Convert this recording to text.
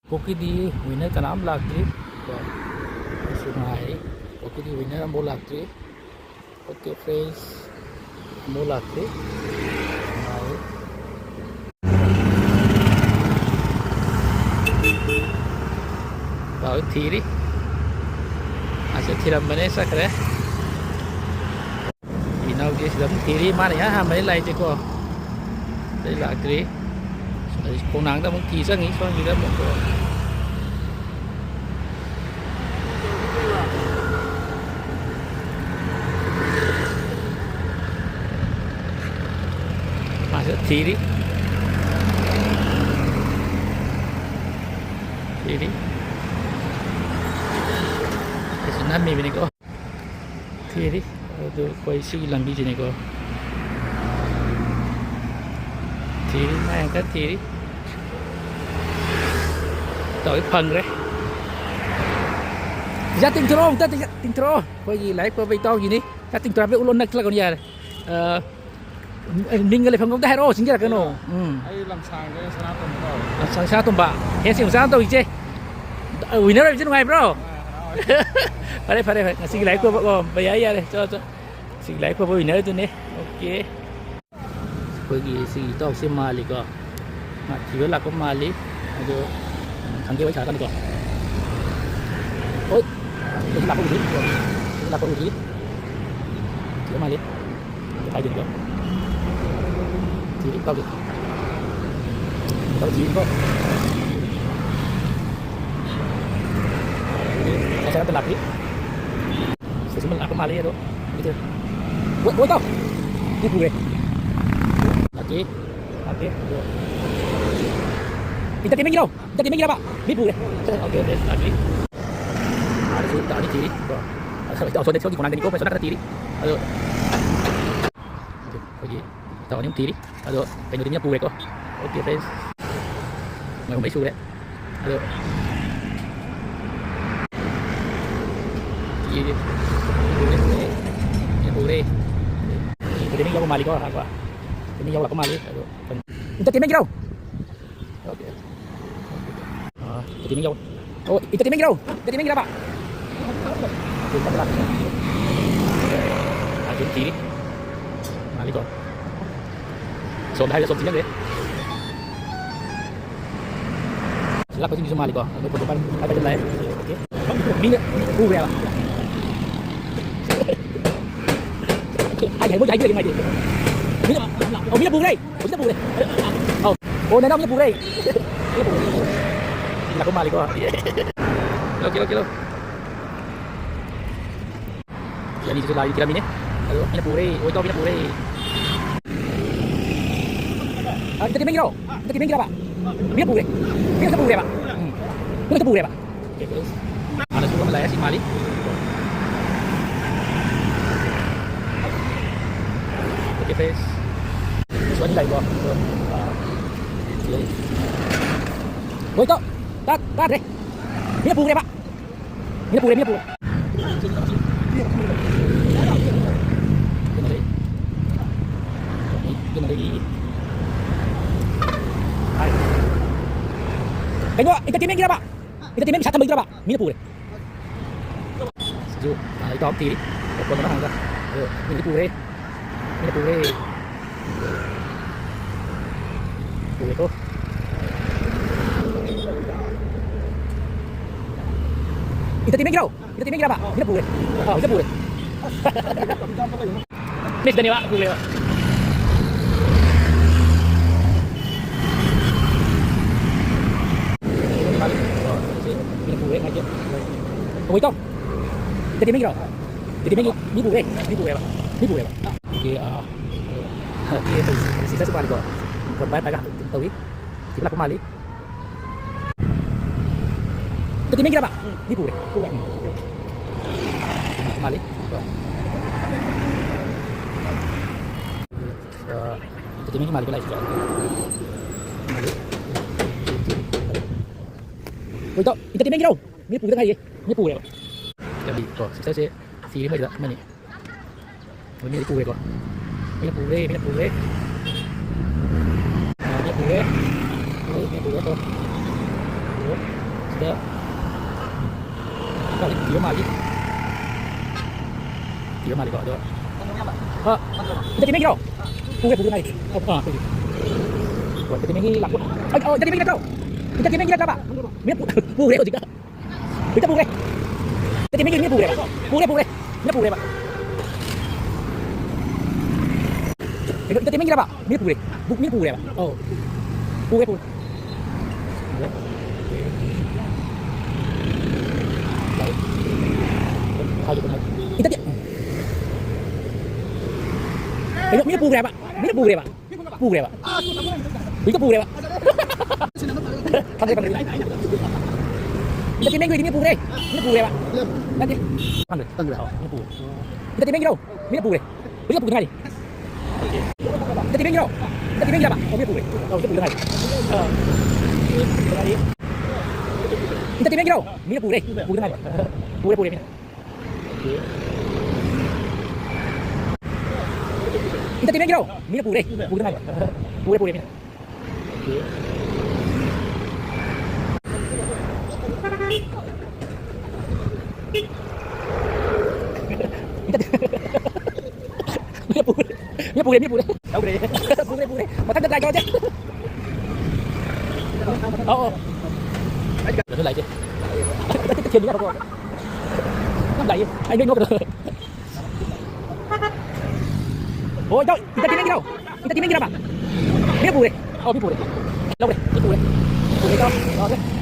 Koki di winner ka naam lagri sungai koki di winner mo lagri okay friends mo lagri sungai tao thiri asa thiram mane sakre inau ge sidam thiri mana ya ha mai lai che ko dai lagri cô nàng ta muốn thi sang nghĩ sao như đó một mà sẽ thi đi cái sự nát mì này cô thi đi tôi quay suy làm gì này cô thi đi mang cái thi đi tới phần đấy ra tình trò ta tình trò coi gì lấy qua vây to gì đi ra tình trò với ulon nấc là con nhà này mình cái này không có cái hero chính là cái nổ làm sang cái sana tôm sang sao tôm bạ hết xỉu sang tôi chứ winner rồi chứ ngoài bro phải đây xin lấy qua bây giờ đây cho xin lấy qua winner tôi nè ok coi gì xin tao xem mali có mà chỉ là có mali aduh 상계 왜 잘하는 거? 여기 나쁜 우리, 나쁜 우리, 이거 말이, 잘 되는 거. 뒤로 가고, 가고 뒤로 거. Saya nak lagi. Sesuatu aku mali itu, gitu. Buat tau, ini gue. Lagi. Kita timing gila, pak. Bibu deh. Oke, lagi. Ada sudah tadi kiri. Tahu sudah sekali konan kau pesona kiri. Ayo. Oke, tahu ni kiri. Ayo, penyurimnya pure kok. Oke, guys. Mau mai sudah. Ayo. Kiri. Pure. Timing jauh kembali kok, apa? Timing jauh kembali. Ayo. Kita timing gila. Oke. Timing jauh. Oh, itu timing jauh. Itu timing berapa? Ajun kiri. Mali kok. Som hai là som chính đấy. Là có gì som mali kok. Nó có depan ada jalan lain. Oke. Minyak pure apa? Ai mau jadi lagi. Minyak. Oh, minyak pure. Minyak pure. Oh, nenam minyak pure. Aku mali kok. Kilo. Jadi itu lagi kira ini. Aduh, ini pure. Oh, itu ini pure. Kita timing kira. Kita timing kira, Pak. Ini pure. Ini pure, Pak. Ini pure, Pak. Oke, terus. Ada juga melayar si Mali. Oke, guys. Sudah lagi kok. Oh, itu. Tát deh. Ini pure, Pak. Ini pure. Tengok, kita timing kira, Pak. Kita timing bisa tambah kira, Pak. Ini pure. Sejuk. Nah, itu opti. Pokoknya mana enggak. Ayo, ini pure. Pure tuh. Kita timing kira, Pak. Ini pure. Oh, itu pure. Miss Dani, Pak. Pure, Pak. Ini pure aja. Oh, itu. Kita timing kira. Ini pure, Pak. Oke, oke, sisa sekali kok. Korban agak tahu. Kita kembali. Kita timing kira, Pak. Ini pure. Kembali. Kita timing kembali lagi. Kembali. Oh, itu. Kita timing kira. Ini pure lagi. Ini pure. Jadi kok sisa sih sih mai mana ni? Ini pure kok. Ini pure. Ini pure tuh. Đó. Gọi là thiếu mà đi. Thiếu mà đi gọi đó. Jadi mingi đâu? Pure này. Gọi jadi mingi laku. Jadi mingi đâu? Jadi mingi berapa? Mingi pure juga. Kita pure. Jadi mingi pure. Pure. Ini pure, Pak. Jadi mingi berapa? Mingi pure. Mingi pure, Pak. Oh. Pure. Kita dia. Mingi pure, Pak. Mingi pure, Pak. Pure, Pak. Itu pure, Pak. Pandai. Kita timeng ini pure. Ini pure, Pak. Nanti. Pandai. Ini pure. Kita timeng đâu? Ini pure. Ini pure này. Kita timeng đâu? Kita timeng Pak. Oh, ini pure. Oh, itu pure này. Kita timeng đâu? Ini pure. Pure này. Pure ini. Kita timeng đâu? Ini pure. Pure này. Pure ini. Ini pure. Tahu deh. Pure. Matang cái cho chứ. Rồi lại chứ. Cái chuyện gì đâu. Nó lại. Anh đi ngốc rồi. Ôi trời, kita timing đâu? Kita timing berapa? Ini pure. Oh, ini pure. Đâu đây? Ini pure. Pure cho. Oke.